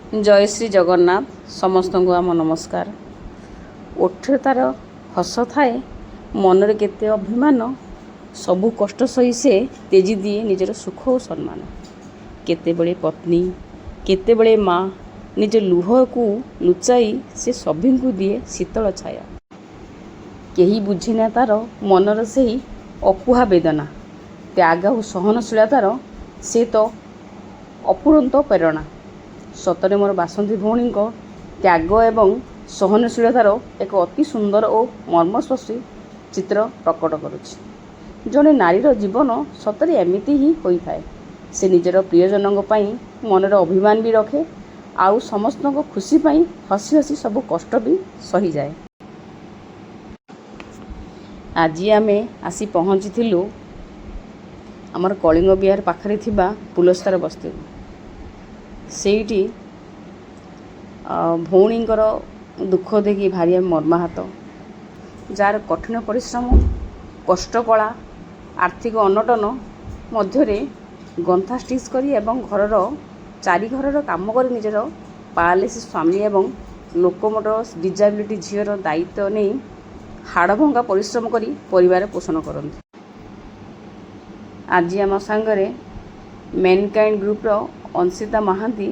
जय श्री जगन्नाथ समस्त को आम नमस्कार। ओठे तार हस थाए मनरे केते अभिमान सबु कष्ट सही से तेजी दिए निजर सुख और सम्मान। केतेबेले पत्नी केतेबेले माँ निज लुह को लुचाई से सभी को दिए शीतल छाया। केही बुझेना तार मनर से ही अपुहा वेदना त्याग और सहनशीलतार से तो अपुरंत प्रेरणा। सतरे मोर बासंती भौणी त्याग एवं सहनशीलतार एक अति सुंदर और मर्मस्पर्शी चित्र प्रकट करुछि। जड़े नारीर जीवन सतरे एमिति ही होता है। से निजर प्रियजनों मनर अभिमान भी रखे आउ समस्त खुशी पाई हसी हसी सब कष्ट भी सही जाए। आज आमे आसी पहुँची आमर कलिंग बिहार पाखरे थिबा पुलस्तार बस्ती सेठी भौणींकर दुख देखी भारी मर्माहत। जार कठिन परिश्रम कष्ट कला आर्थिक अनटन मध्यरे गंथा स्टिच करी एवं घरर चारि घरर काम कर निजर पारालिसिस स्वामी एवं लोकोमोटर डिजाबिलिटी झीर दायित्व नहीं हाड़भंगा परिश्रम करी परिवार पोषण करते। आज आम सांगरे मैनकाइंड ग्रुपर अंशिता महांती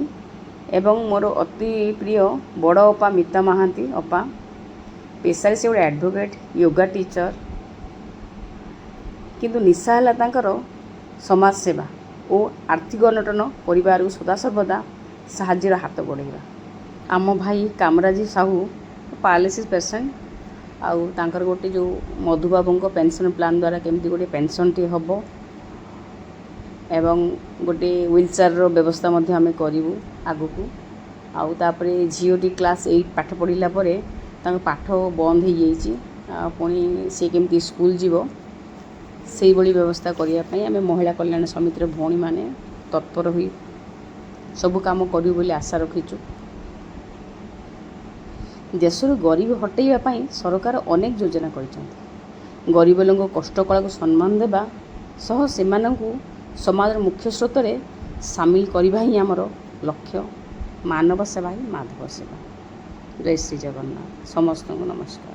एवं मोर अति प्रिय बड़ अपा मिता महांती अपा पेशारे से गोटे एडवोकेट योगा टीचर किंतु निशा है तांकर समाज सेवा और आर्थिक अनटन परिवार को सदासर्वदा साहाଯ୍यर हाथ बढ़ेगा। आम भाई कामराजी साहू पारालिसिस पेसेंट आउ तांकर गोटे जो मधुबाबू पेंशन प्लान द्वारा केमती गोटे पेंशन टी हम एवं गोटे व्हीलचेयर व्यवस्था आम करूँ आगु को आउ तापरे झीओटी क्लास 8 पाठ पढ़ला पाठ बंद हो जाइए पुणी सी केमती स्कूल जीव से भली व्यवस्था करने आम महिला कल्याण समितिर भौणी माने तत्पर हुई सबु काम करूँ बोली आशा रखीचु। देशर गरीब हटेइबा सरकार अनेक योजना कर गरीब लोक कष्ट कला को सम्मान देवा सह सेमानंकु समाज मुख्य स्रोत में सामिल करवा ही आमर लक्ष्य। मानव सेवा ही माधव सेवा। जय श्री जगन्नाथ समस्त को नमस्कार।